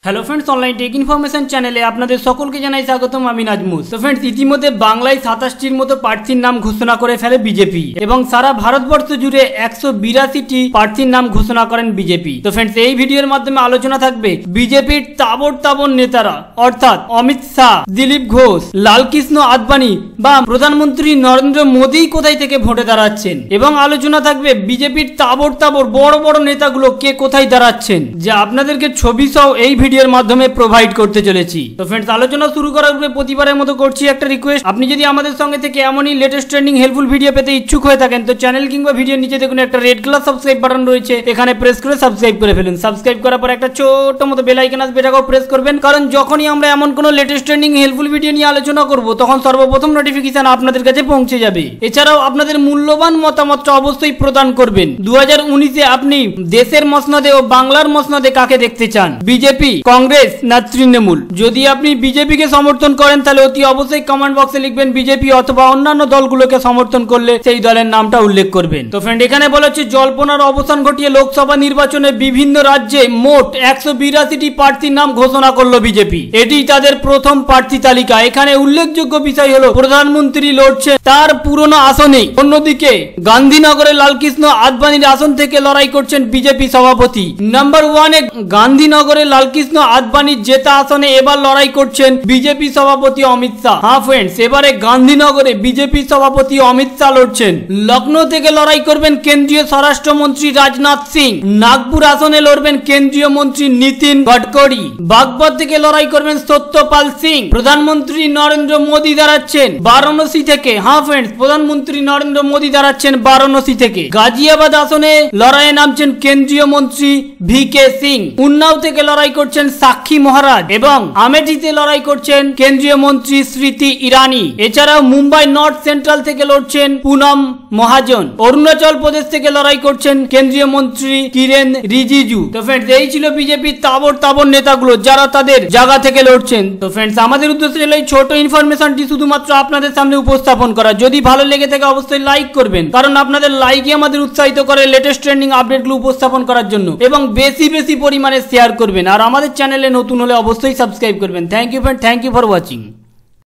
Hello friends online tech information चैनेले आपनादेर सकलके जानाई स्वागतम। आमि नाजमुस। तो फ्रेंड्स इतिमध्ये बांगलाय 27টির মতো প্রার্থীর নাম ঘোষণা করে ফেলে বিজেপি এবং সারা ভারতবর্ষ জুড়ে 182টি প্রার্থীর নাম ঘোষণা করেন বিজেপি। তো ফ্রেন্ডস এই ভিডিওর মাধ্যমে আলোচনা থাকবে বিজেপির তাবড় নেতারা অর্থাৎ অমিত শাহ, দিলীপ ঘোষ, লালকৃষ্ণ আদবানি বা প্রধানমন্ত্রী নরেন্দ্র মোদী কোথায় থেকে ভোটে দাঁড়াচ্ছেন এবং আলোচনা থাকবে বিজেপির তাবড় বড় নেতাগুলো কে কোথায় দাঁড়াচ্ছেন, যা আপনাদেরকে ছবি সহ এই ভিডিওর মাধ্যমে প্রোভাইড করতে চলেছি। তো फ्रेंड्स আলোচনা শুরু করার পূর্বে প্রতিবারের মতো করছি একটা রিকোয়েস্ট, আপনি যদি আমাদের সঙ্গে থেকে এমনই লেটেস্ট ট্রেন্ডিং হেল্পফুল ভিডিও পেতে ইচ্ছুক হয়ে থাকেন তো চ্যানেল কিংবা ভিডিওর নিচে দেখুন একটা রেড কালার সাবস্ক্রাইব বাটন রয়েছে, এখানে প্রেস করে সাবস্ক্রাইব করে ফেলুন। সাবস্ক্রাইব করার পর একটা ছোট মতো বেল আইকন আসবে, এটাকেও প্রেস করবেন, কারণ যখনই আমরা এমন কোনো লেটেস্ট ট্রেন্ডিং হেল্পফুল ভিডিও নিয়ে আলোচনা করব তখন সর্বপ্রথম নোটিফিকেশন আপনাদের কাছে পৌঁছে যাবে। এছাড়াও আপনাদের মূল্যবান মতামতটা অবশ্যই প্রদান করবেন। 2019-এ আপনি দেশের মসনদে ও বাংলার মসনদে কাকে দেখতে চান, বিজেপি, কংগ্রেস না তৃণমূল? যদি আপনি বিজেপিকে সমর্থন করেন তাহলে অতি অবশ্যই কমেন্ট বক্সে লিখবেন বিজেপি, অথবা অন্যান্য দলগুলোকে সমর্থন করলে সেই দলের নামটা উল্লেখ করবেন। তো ফ্রেন্ড এখানে বলা হচ্ছে জল্পনার অবসান ঘটিয়ে লোকসভা নির্বাচনে বিভিন্ন রাজ্যে মোট 182টি প্রার্থীর নাম ঘোষণা করলো বিজেপি। এটি তাদের প্রথম প্রার্থী তালিকা। এখানে উল্লেখযোগ্য বিষয় হলো প্রধানমন্ত্রী লড়ছে তার পুরনো আসনে, অন্যদিকে গান্ধীনগরে লালকৃষ্ণ আদবানির আসন থেকে লড়াই করছেন বিজেপি সভাপতি। নাম্বার 1-এ গান্ধীনগরে লালকৃষ্ণ আদবানির জেতা আসনে এবার লড়াই করছেন বিজেপি সভাপতি অমিত শাহ। হ্যাঁ ফ্রেন্ডস, এবারে গান্ধীনগরে বিজেপি সভাপতি অমিত শাহ লড়ছেন। লখনৌ থেকে লড়াই করবেন কেন্দ্রীয় স্বরাষ্ট্রমন্ত্রী রাজনাথ সিং। নাগপুর আসনে লড়বেন কেন্দ্রীয় মন্ত্রী নীতিন গডকরি। বাগপত থেকে লড়াই করবেন সত্যপাল সিং। প্রধানমন্ত্রী নরেন্দ্র মোদী দাঁড়াচ্ছেন বারাণসী থেকে। হ্যাঁ ফ্রেন্ডস, প্রধানমন্ত্রী নরেন্দ্র মোদী দাঁড়াচ্ছেন বারাণসী থেকে। গাজিয়াবাদ আসনে লড়াইয়ে নামছেন কেন্দ্রীয় মন্ত্রী ভিকে সিং। উন্নাও থেকে লড়াই করছেন সাক্ষী মহারাজ এবং আমেঠিতে লড়াই করছেন কেন্দ্রীয় মন্ত্রী স্মৃতি ইরানি। এছাড়াও মুম্বাই নর্থ সেন্ট্রাল থেকে লড়ছেন পুনম মহাজন। অরুণাচল প্রদেশ থেকে লড়াই করছেন কেন্দ্রীয় মন্ত্রী কিরেন রিজিজু। তো ফ্রেন্ডস এই ছিল বিজেপির তাবড় নেতাগুলো যারা তাদের জায়গা থেকে লড়ছেন। তো ফ্রেন্ডস আমাদের উদ্দেশ্য ছিল এই ছোট ইনফরমেশনটি শুধুমাত্র আপনাদের সামনে উপস্থাপন করা। যদি ভালো লেগে থাকে অবশ্যই লাইক করবেন, কারণ আপনাদের লাইকই আমাদের উৎসাহিত করে লেটেস্ট ট্রেন্ডিং আপডেটগুলো উপস্থাপন করার জন্য, এবং বেশি পরিমাণে শেয়ার করবেন। আর আমাদের চ্যানেলে নতুন হলে অবশ্যই সাবস্ক্রাইব করবেন। Thank you friend, thank you for watching.